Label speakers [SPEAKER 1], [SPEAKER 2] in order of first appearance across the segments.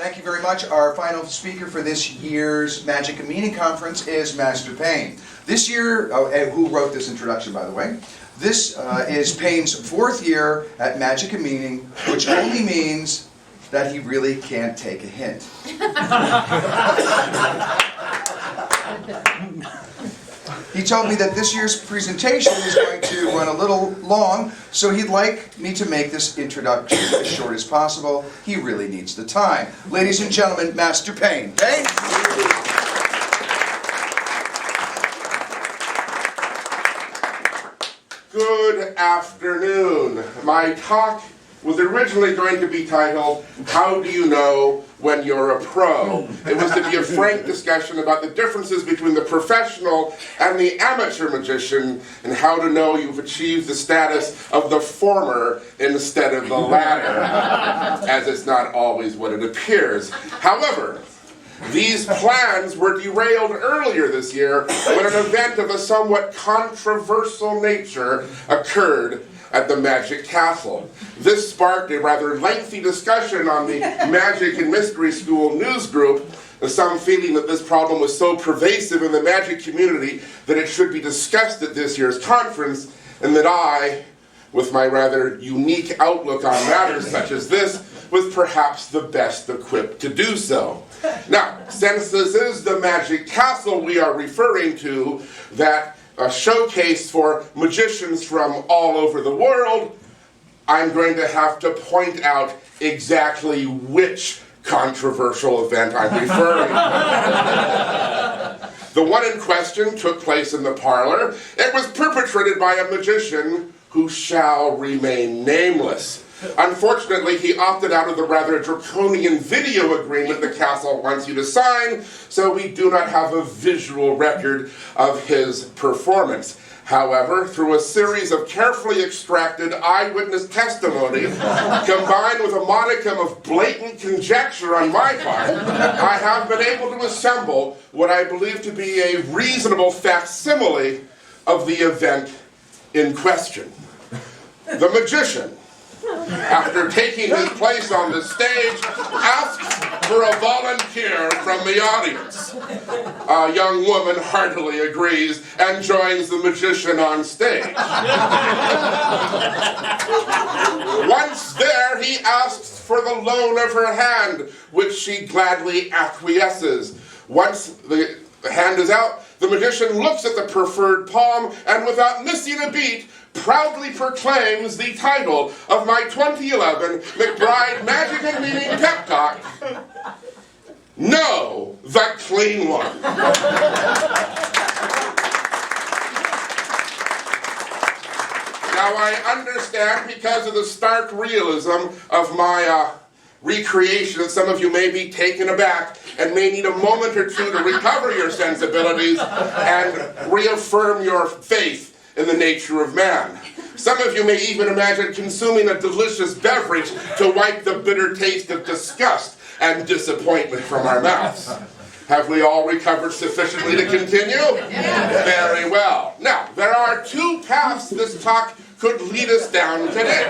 [SPEAKER 1] Thank you very much. Our final speaker for this year's Magic and Meaning Conference is Master Payne. This year, who wrote this introduction, by the way? This is Payne's 4th year at Magic and Meaning, which only means that he really can't take a hint. He told me that this year's presentation is going to run a little long, so he'd like me to make this introduction as short as possible. He really needs the time. Ladies and gentlemen, Master Payne. Payne?
[SPEAKER 2] Good afternoon. My talk was originally going to be titled, How Do You Know When You're a Pro? It was to be a frank discussion about the differences between the professional and the amateur magician and how to know you've achieved the status of the former instead of the latter, as it's not always what it appears. However, these plans were derailed earlier this year when an event of a somewhat controversial nature occurred at the Magic Castle. This sparked a rather lengthy discussion on the Magic and Mystery School news group, with some feeling that this problem was so pervasive in the magic community that it should be discussed at this year's conference, and that I, with my rather unique outlook on matters such as this, was perhaps the best equipped to do so. Now, since this is the Magic Castle we are referring to, that a showcase for magicians from all over the world, I'm going to have to point out exactly which controversial event I'm referring to. The one in question took place in the parlor. It was perpetrated by a magician who shall remain nameless. Unfortunately, he opted out of the rather draconian video agreement the castle wants you to sign, so we do not have a visual record of his performance. However, through a series of carefully extracted eyewitness testimony, combined with a modicum of blatant conjecture on my part, I have been able to assemble what I believe to be a reasonable facsimile of the event in question. The magician, after taking his place on the stage, asks for a volunteer from the audience. A young woman heartily agrees and joins the magician on stage. Once there, he asks for the loan of her hand, which she gladly acquiesces. Once the hand is out, the magician looks at the preferred palm and, without missing a beat, proudly proclaims the title of my 2011 McBride Magic and Meaning pep talk, No, the Clean One. Now I understand, because of the stark realism of my recreation, that some of you may be taken aback and may need a moment or two to recover your sensibilities and reaffirm your faith in the nature of man. Some of you may even imagine consuming a delicious beverage to wipe the bitter taste of disgust and disappointment from our mouths. Have we all recovered sufficiently to continue? Yeah. Very well. Now, there are two paths this talk could lead us down today.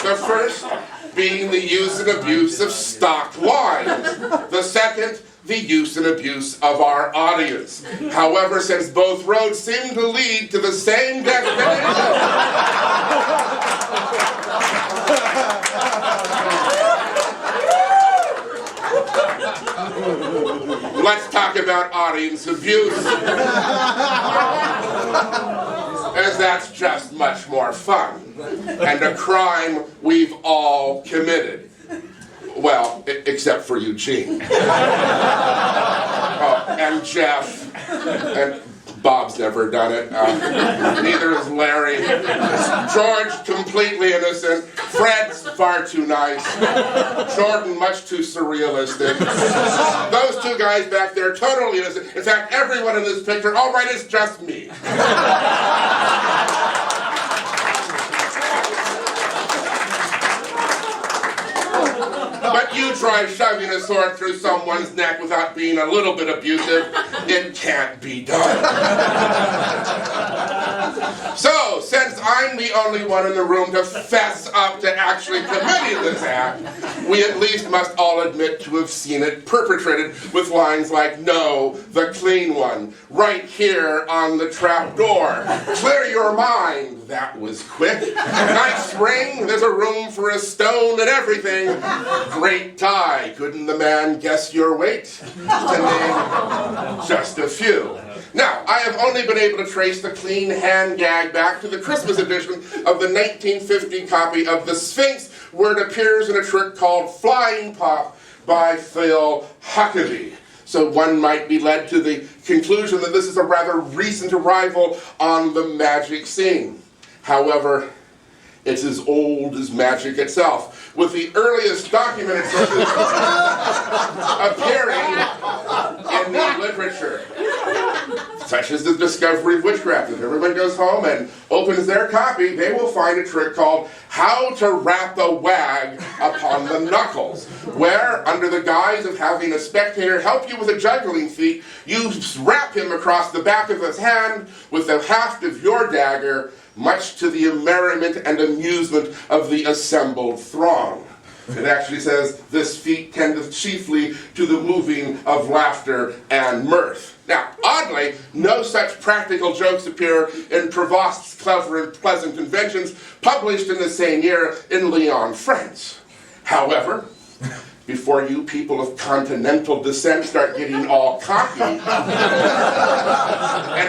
[SPEAKER 2] The first being the use and abuse of stock wines. The second, the use and abuse of our audience. However, since both roads seem to lead to the same destination, let's talk about audience abuse, as that's just much more fun, and a crime we've all committed. Well, except for Eugene. And Jeff. And Bob's never done it. Neither is Larry. George, completely innocent. Fred's far too nice. Jordan, much too surrealistic. Those two guys back there, totally innocent. In fact, everyone in this picture, all right, it's just me. But you try shoving a sword through someone's neck without being a little bit abusive, it can't be done. So, since I'm the only one in the room to fess up to actually committing this act, we at least must all admit to have seen it perpetrated with lines like, "No, the clean one, right here on the trap door. Clear your mind." That was quick. "Nice ring, there's a room for a stone and everything. Great tie, couldn't the man guess your weight?" To name just a few. Now, I have only been able to trace the clean hand gag back to the Christmas edition of the 1950 copy of The Sphinx, where it appears in a trick called Flying Pop by Phil Huckabee. So one might be led to the conclusion that this is a rather recent arrival on the magic scene. However, it's as old as magic itself, with the earliest documented sources appearing in the literature, such as the discovery of witchcraft. If everyone goes home and opens their copy, they will find a trick called How to Wrap a Wag Upon the Knuckles, where, under the guise of having a spectator help you with a juggling feat, you wrap him across the back of his hand with the haft of your dagger, much to the merriment and amusement of the assembled throng. It actually says, "This feat tendeth chiefly to the moving of laughter and mirth." Now, oddly, no such practical jokes appear in Provost's Clever and Pleasant Inventions, published in the same year in Lyon, France. However, before you people of continental descent start getting all cocky and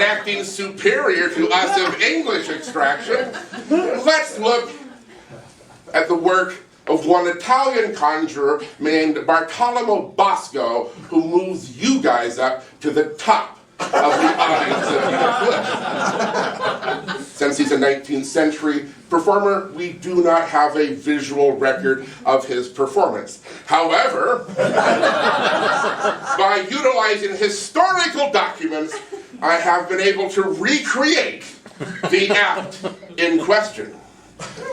[SPEAKER 2] acting superior to us of English extraction, let's look at the work of one Italian conjurer named Bartolomeo Bosco, who moves you guys up to the top of the audience of English. Since he's a 19th century performer, we do not have a visual record of his performance. However, by utilizing historical documents, I have been able to recreate the act in question.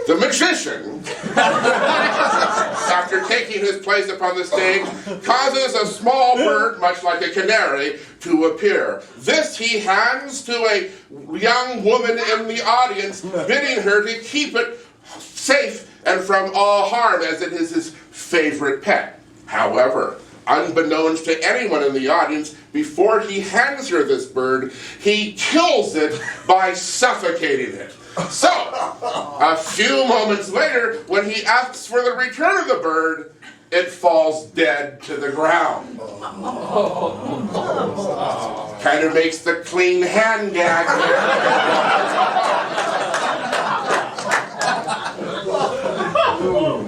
[SPEAKER 2] The magician, after taking his place upon the stage, causes a small bird, much like a canary, to appear. This he hands to a young woman in the audience, bidding her to keep it safe and from all harm, as it is his favorite pet. However, unbeknownst to anyone in the audience, before he hands her this bird, he kills it by suffocating it. So, a few moments later, when he asks for the return of the bird, it falls dead to the ground. Kind of makes the clean hand gag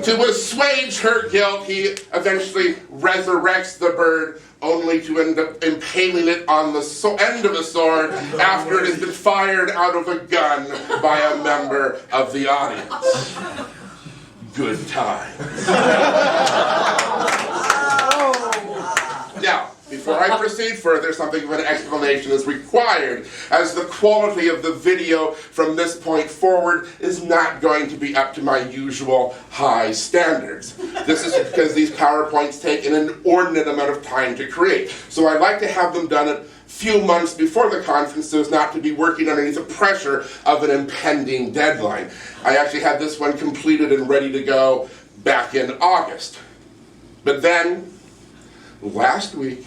[SPEAKER 2] To assuage her guilt, he eventually resurrects the bird, only to end up impaling it on the end of a sword after it has been fired out of a gun by a member of the audience. Good times. Now, before I proceed further, something of an explanation is required, as the quality of the video from this point forward is not going to be up to my usual high standards. This is because these PowerPoints take an inordinate amount of time to create. So I like to have them done a few months before the conference so as not to be working underneath the pressure of an impending deadline. I actually had this one completed and ready to go back in August. But then, last week,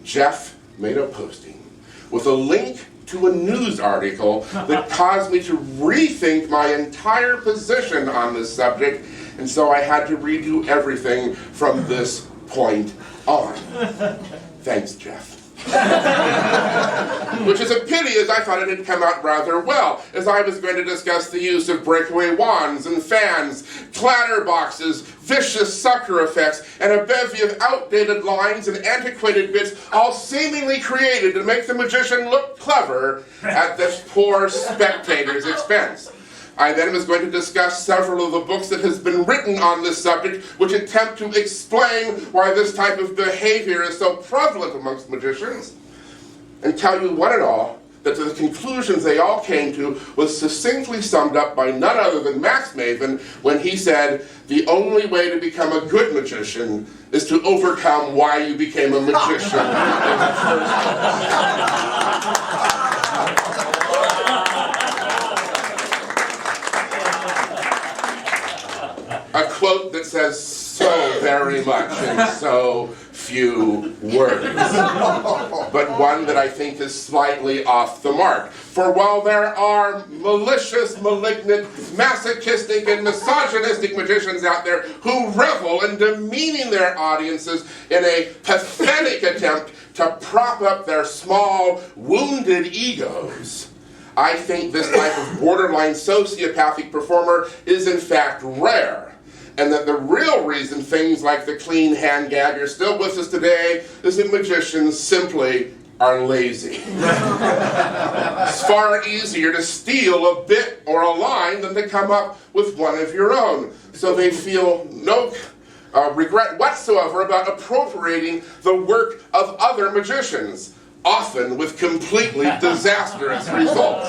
[SPEAKER 2] Jeff made a posting with a link to a news article that caused me to rethink my entire position on this subject, and so I had to redo everything from this point on. Thanks, Jeff. Which is a pity, as I thought it had come out rather well, as I was going to discuss the use of breakaway wands and fans, clatterboxes, vicious sucker effects, and a bevy of outdated lines and antiquated bits, all seemingly created to make the magician look clever at this poor spectator's expense. I then was going to discuss several of the books that has been written on this subject, which attempt to explain why this type of behavior is so prevalent amongst magicians, and tell you one and all that the conclusions they all came to was succinctly summed up by none other than Max Maven when he said, the only way to become a good magician is to overcome why you became a magician in the first place. quote that says so very much in so few words, but one that I think is slightly off the mark. For while there are malicious, malignant, masochistic, and misogynistic magicians out there who revel in demeaning their audiences in a pathetic attempt to prop up their small, wounded egos, I think this type of borderline sociopathic performer is in fact rare. And that the real reason things like the clean hand gag are still with us today is that magicians simply are lazy. It's far easier to steal a bit or a line than to come up with one of your own. So they feel no regret whatsoever about appropriating the work of other magicians, often with completely disastrous results,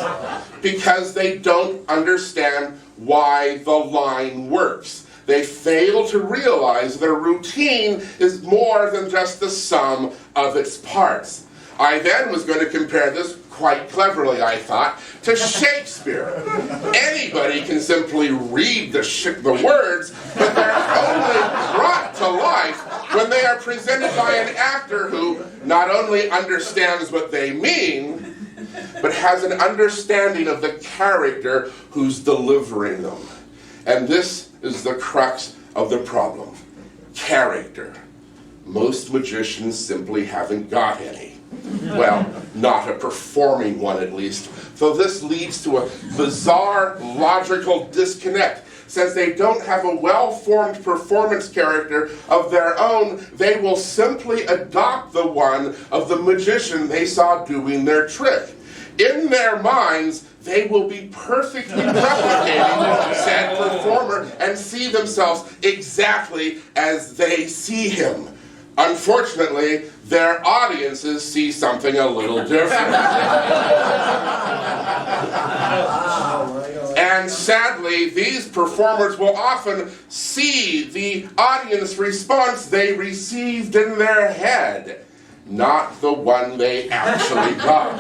[SPEAKER 2] because they don't understand why the line works. They fail to realize their routine is more than just the sum of its parts. I then was going to compare this, quite cleverly I thought, to Shakespeare. Anybody can simply read the words, but they're only brought to life when they are presented by an actor who not only understands what they mean, but has an understanding of the character who's delivering them. And this is the crux of the problem. Character. Most magicians simply haven't got any. Well, not a performing one at least. So this leads to a bizarre logical disconnect. Since they don't have a well-formed performance character of their own, they will simply adopt the one of the magician they saw doing their trick. In their minds, they will be perfectly replicating said performer and see themselves exactly as they see him. Unfortunately, their audiences see something a little different. And sadly, these performers will often see the audience response they received in their head, not the one they actually got.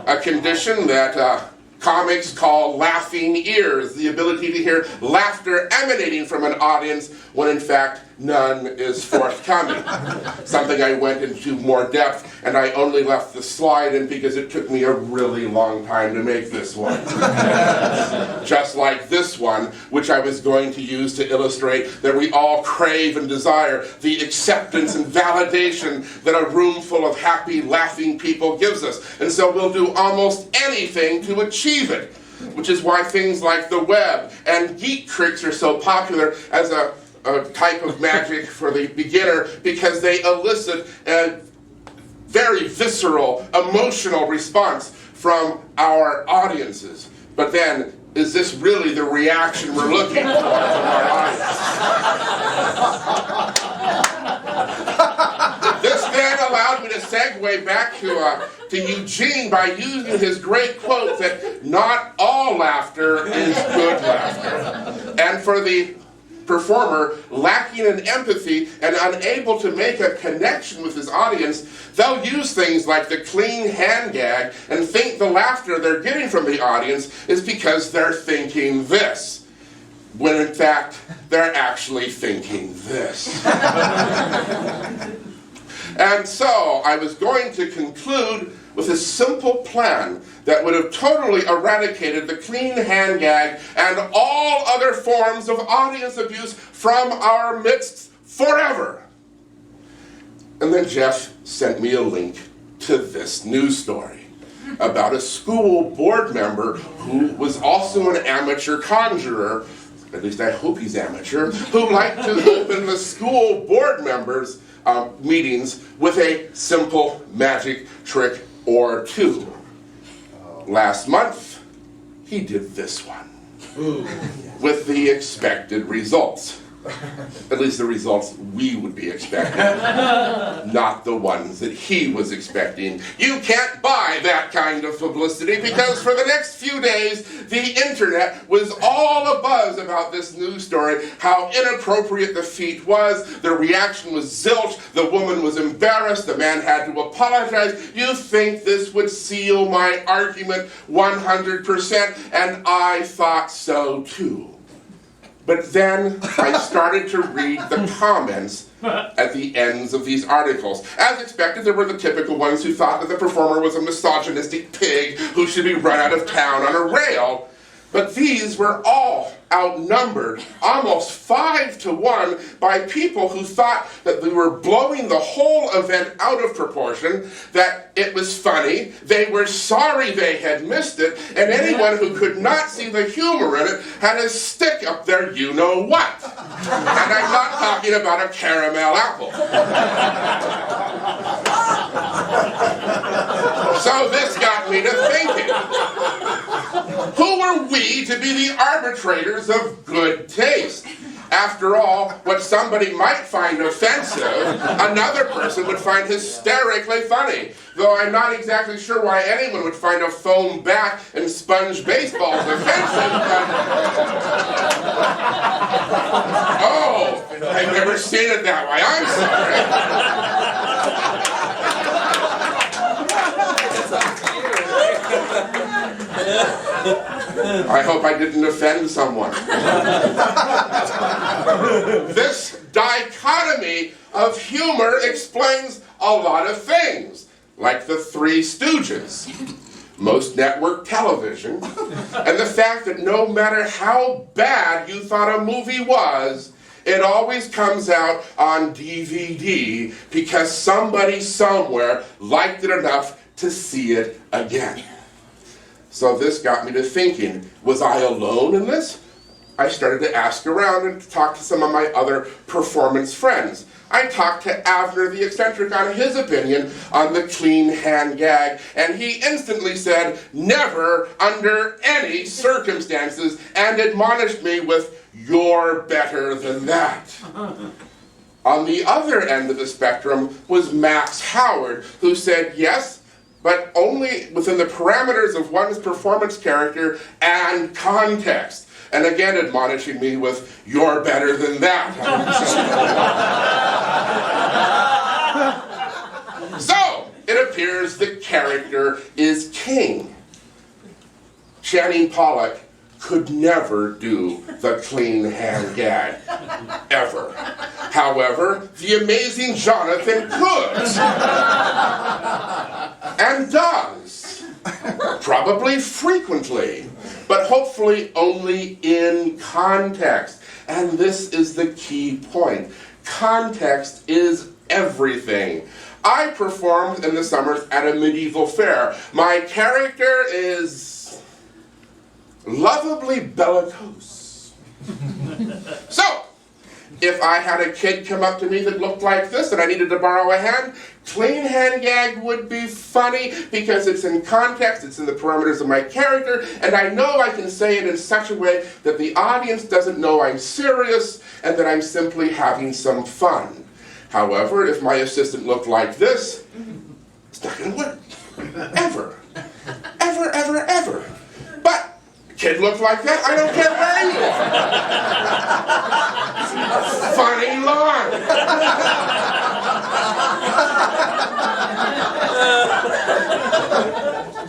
[SPEAKER 2] A condition that comics call laughing ears, the ability to hear laughter emanating from an audience when in fact none is forthcoming. Something I went into more depth, and I only left the slide in because it took me a really long time to make this one. Just like this one, which I was going to use to illustrate that we all crave and desire the acceptance and validation that a room full of happy, laughing people gives us. And so we'll do almost anything to achieve it, which is why things like the web and geek tricks are so popular as a type of magic for the beginner, because they elicit a very visceral, emotional response from our audiences. But then, is this really the reaction we're looking for from our audience? This then allowed me to segue back to Eugene by using his great quote that not all laughter is good laughter. And for the performer lacking in empathy and unable to make a connection with his audience, they'll use things like the clean hand gag and think the laughter they're getting from the audience is because they're thinking this, when in fact they're actually thinking this. And so I was going to conclude with a simple plan that would have totally eradicated the clean hand gag and all other forms of audience abuse from our midst forever. And then Jeff sent me a link to this news story about a school board member who was also an amateur conjurer, at least I hope he's amateur, who liked to open the school board members' meetings with a simple magic trick or two. Last month, he did this one. With the expected results. At least the results we would be expecting, not the ones that he was expecting. You can't buy that kind of publicity, because for the next few days, the internet was all abuzz about this news story, how inappropriate the feat was, the reaction was zilch, the woman was embarrassed, the man had to apologize. You think this would seal my argument 100%, and I thought so too. But then I started to read the comments at the ends of these articles. As expected, there were the typical ones who thought that the performer was a misogynistic pig who should be run out of town on a rail. But these were all outnumbered, almost 5 to 1, by people who thought that they were blowing the whole event out of proportion, that it was funny, they were sorry they had missed it, and anyone who could not see the humor in it had a stick up their you-know-what. And I'm not talking about a caramel apple. So this got me to thinking. Who are we to be the arbitrators of good taste? After all, what somebody might find offensive, another person would find hysterically funny. Though I'm not exactly sure why anyone would find a foam bat and sponge baseballs offensive, but... Oh, I've never seen it that way. I'm sorry. I hope I didn't offend someone. This dichotomy of humor explains a lot of things, like the Three Stooges, most network television, and the fact that no matter how bad you thought a movie was, it always comes out on DVD because somebody somewhere liked it enough to see it again. So this got me to thinking, was I alone in this? I started to ask around and talk to some of my other performance friends. I talked to Avner the Eccentric on his opinion on the clean hand gag, and he instantly said, never under any circumstances, and admonished me with, you're better than that. On the other end of the spectrum was Max Howard, who said, yes, but only within the parameters of one's performance character and context. And again admonishing me with, you're better than that. So, it appears the character is king. Channing Pollock could never do the clean hand gag, ever. However, the amazing Jonathan could. And does. Probably frequently, but hopefully only in context. And this is the key point. Context is everything. I performed in the summers at a medieval fair. My character is lovably bellicose. So, if I had a kid come up to me that looked like this and I needed to borrow a hand, clean hand gag would be funny because it's in context, it's in the parameters of my character, and I know I can say it in such a way that the audience doesn't know I'm serious and that I'm simply having some fun. However, if my assistant looked like this, it's not going to work. Ever. Ever, ever, ever. But kid looks like that, I don't care where you are. Funny line.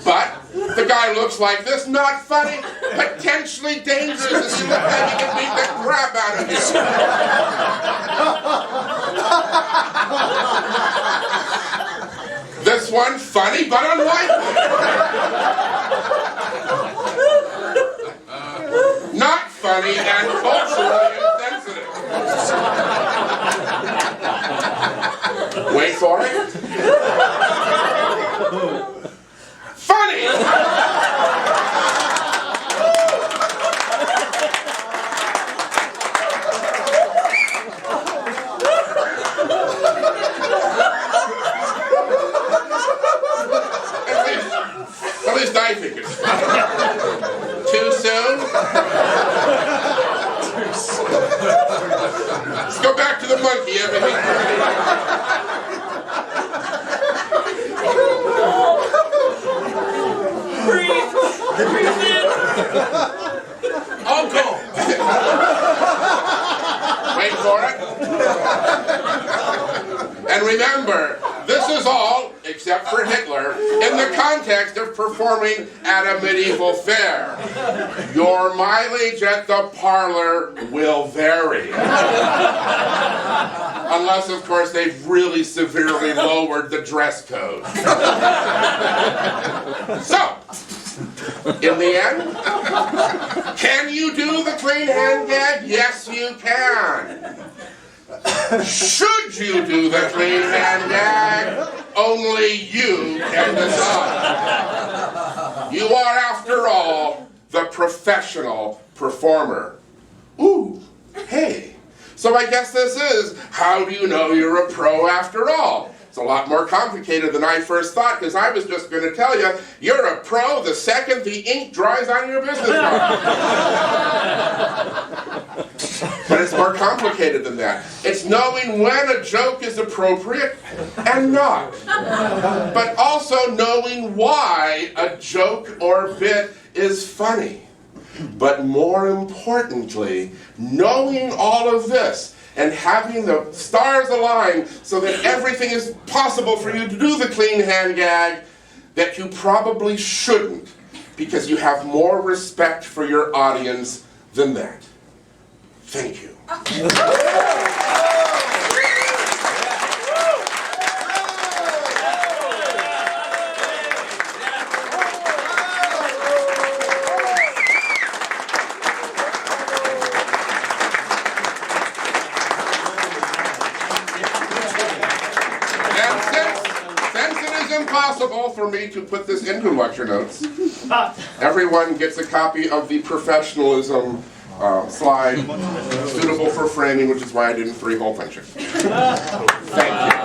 [SPEAKER 2] But the guy looks like this, not funny, potentially dangerous, and you look like he can beat the crap out of you. This one, funny but unlikely. Not funny and culturally insensitive. Wait for it. Funny! At least I think it's funny. Too soon? Let's go back to the monkey, everything.
[SPEAKER 3] Breathe in.
[SPEAKER 2] Oh, go. Wait for it. And remember, this is all except for Hitler, in the context of performing at a medieval fair. Your mileage at the parlor will vary. Unless, of course, they've really severely lowered the dress code. So, in the end, can you do the clean hand gag? Yes, you can. Should you do the clean hand gag? Only you can decide. You are, after all, the professional performer. Ooh, hey. So I guess this is, how do you know you're a pro after all? It's a lot more complicated than I first thought, because I was just going to tell you, you're a pro the second the ink dries on your business card. But it's more complicated than that. It's knowing when a joke is appropriate and not. But also knowing why a joke or bit is funny. But more importantly, knowing all of this and having the stars align so that everything is possible for you to do the clean hand gag that you probably shouldn't, because you have more respect for your audience than that. Thank you. Impossible for me to put this into lecture notes. Everyone gets a copy of the professionalism slide suitable for framing, which is why I didn't three-hole punch it. Thank you.